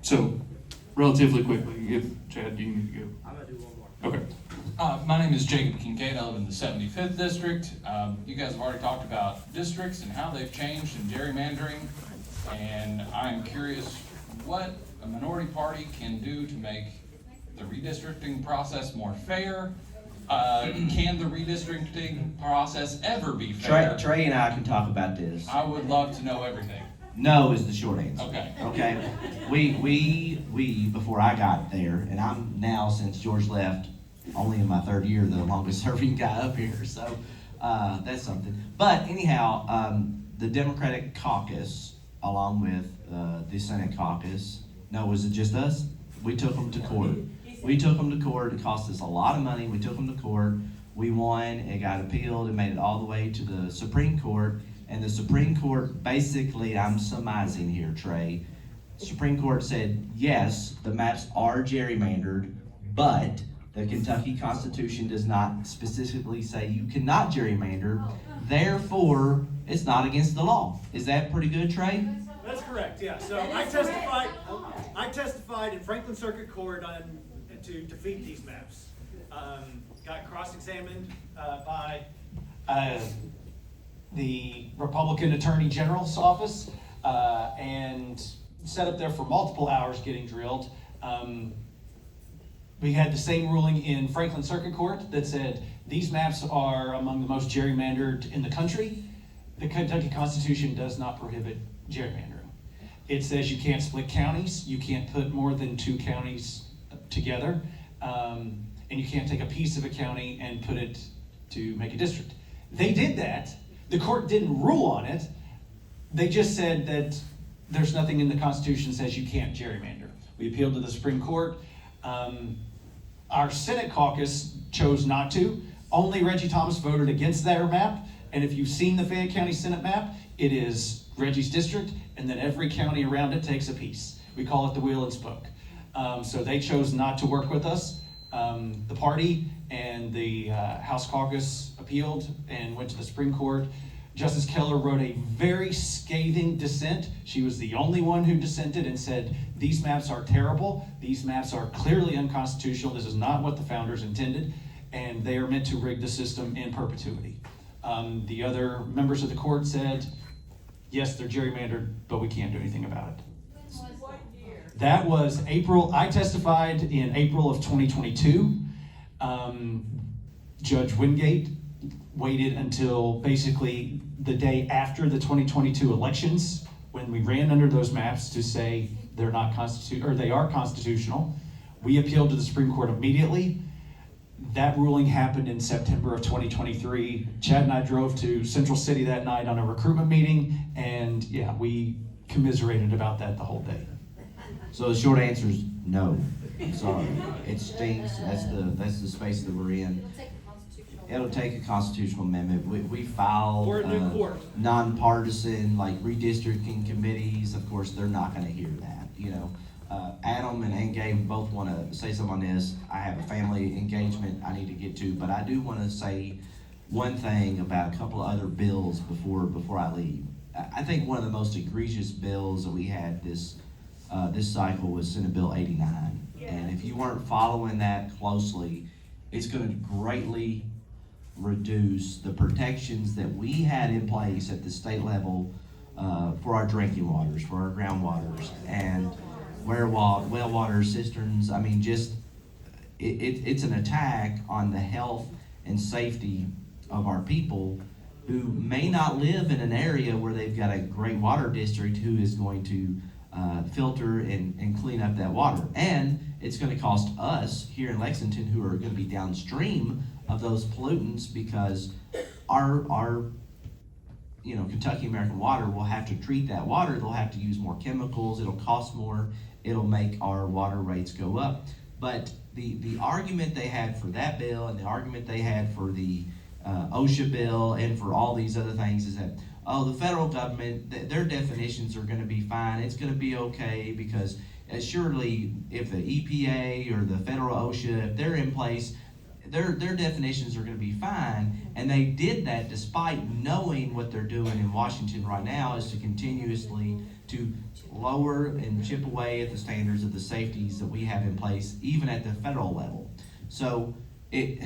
So, relatively quickly, if Chad, do you need to go? I'm gonna do one more. Okay. My name is Jacob Kincaid. I live in the 75th district. You guys have already talked about districts and how they've changed in gerrymandering, and I'm curious what a minority party can do to make the redistricting process more fair. Can the redistricting process ever be fair? Trey and I can talk about this. I would love to know everything. No is the short answer. Okay. Okay. We before I got there, and I'm now, since George left, only in my third year, the longest serving guy up here. So that's something. But anyhow, the Democratic caucus, along with the Senate caucus, no, was it just us? We took them to court. We took them to court. It cost us a lot of money. We took them to court. We won. It got appealed. It made it all the way to the Supreme Court. And the Supreme Court, basically, I'm surmising here, Trey, Supreme Court said, yes, the maps are gerrymandered, but the Kentucky Constitution does not specifically say you cannot gerrymander. Therefore, it's not against the law. Is that pretty good, Trey? That's correct, yeah. So I testified in Franklin Circuit Court to defeat these maps. Got cross-examined by the Republican Attorney General's office, and sat up there for multiple hours getting drilled. We had the same ruling in Franklin Circuit Court that said these maps are among the most gerrymandered in the country. The Kentucky Constitution does not prohibit gerrymandering. It says you can't split counties, you can't put more than 2 counties together, and you can't take a piece of a county and put it to make a district. They did that. The court didn't rule on it. They just said that there's nothing in the Constitution that says you can't gerrymander. We appealed to the Supreme Court. Our Senate caucus chose not to. Only Reggie Thomas voted against their map. And if you've seen the Fayette County Senate map, it is Reggie's district, and then every county around it takes a piece. We call it the wheel and spoke. So they chose not to work with us. The party and the House caucus appealed and went to the Supreme Court. Justice Keller wrote a very scathing dissent. She was the only one who dissented and said, these maps are terrible. These maps are clearly unconstitutional. This is not what the founders intended, and they are meant to rig the system in perpetuity. The other members of the court said, yes, they're gerrymandered, but we can't do anything about it. What year? That was April. I testified in April of 2022. Judge Wingate waited until basically the day after the 2022 elections, when we ran under those maps, to say they're not they are constitutional. We appealed to the Supreme Court immediately. That ruling happened in September of 2023. Chad and I drove to Central City that night on a recruitment meeting, and yeah, we commiserated about that the whole day. So the short answer is no. I'm sorry. It stinks. That's the space that we're in. It'll take a constitutional amendment. We filed Or a new court. nonpartisan, like redistricting committees. Of course, they're not going to hear that. You know, Adam and Gabe both want to say something on this. I have a family engagement I need to get to, but I do want to say one thing about a couple of other bills before I leave. I think one of the most egregious bills that we had this cycle was Senate Bill 89. And if you weren't following that closely, it's going to greatly reduce the protections that we had in place at the state level for our drinking waters, for our groundwaters, and well water cisterns. I mean, just it's an attack on the health and safety of our people who may not live in an area where they've got a great water district who is going to filter and clean up that water. And it's going to cost us here in Lexington, who are going to be downstream of those pollutants, because our Kentucky American Water will have to treat that water. They'll have to use more chemicals. It'll cost more. It'll make our water rates go up. But the argument they had for that bill, and the argument they had for the OSHA bill, and for all these other things, is that, oh, the federal government, their definitions are going to be fine. It's going to be okay, because surely if the EPA or the federal OSHA, if they're in place, their definitions are going to be fine. And they did that despite knowing what they're doing in Washington right now is to continuously to lower and chip away at the standards of the safeties that we have in place, even at the federal level. So the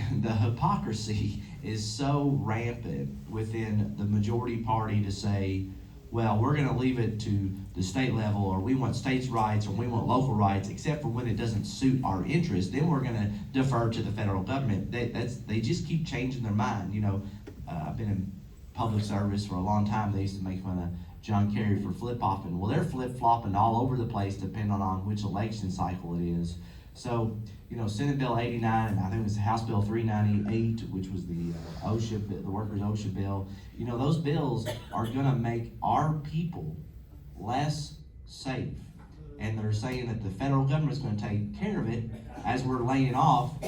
hypocrisy is so rampant within the majority party to say, well, we're gonna leave it to the state level, or we want states' rights, or we want local rights, except for when it doesn't suit our interest, then we're gonna defer to the federal government. They just keep changing their mind, you know. I've been in public service for a long time. They used to make fun of John Kerry for flip-flopping. Well, they're flip-flopping all over the place depending on which election cycle it is. So, you know, Senate Bill 89, and I think it was House Bill 398, which was the OSHA, the workers' OSHA bill. You know, those bills are gonna make our people less safe. And they're saying that the federal government's gonna take care of it as we're laying off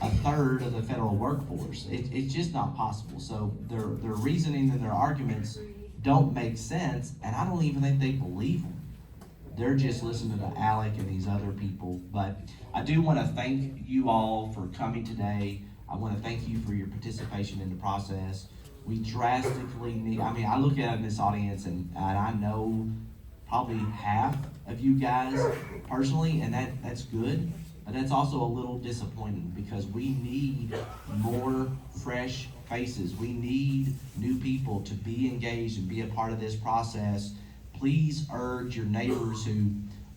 a third of the federal workforce. It's just not possible. So their reasoning and their arguments don't make sense, and I don't even think they believe them. They're just listening to Alec and these other people. But I do want to thank you all for coming today. I want to thank you for your participation in the process. We drastically need, I mean, I look at it in this audience and I know probably half of you guys personally, and that's good, but that's also a little disappointing because we need more fresh faces. We need new people to be engaged and be a part of this process. Please urge your neighbors who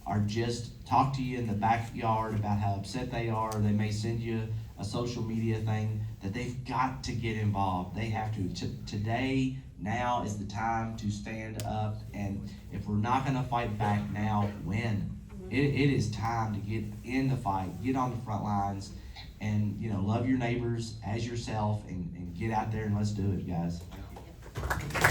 are just talk to you in the backyard about how upset they are. They may send you a social media thing, that they've got to get involved. They have to. Today, now is the time to stand up, and if we're not gonna fight back now, when? It is time to get in the fight, get on the front lines, and love your neighbors as yourself, and get out there and let's do it, guys. Thank you.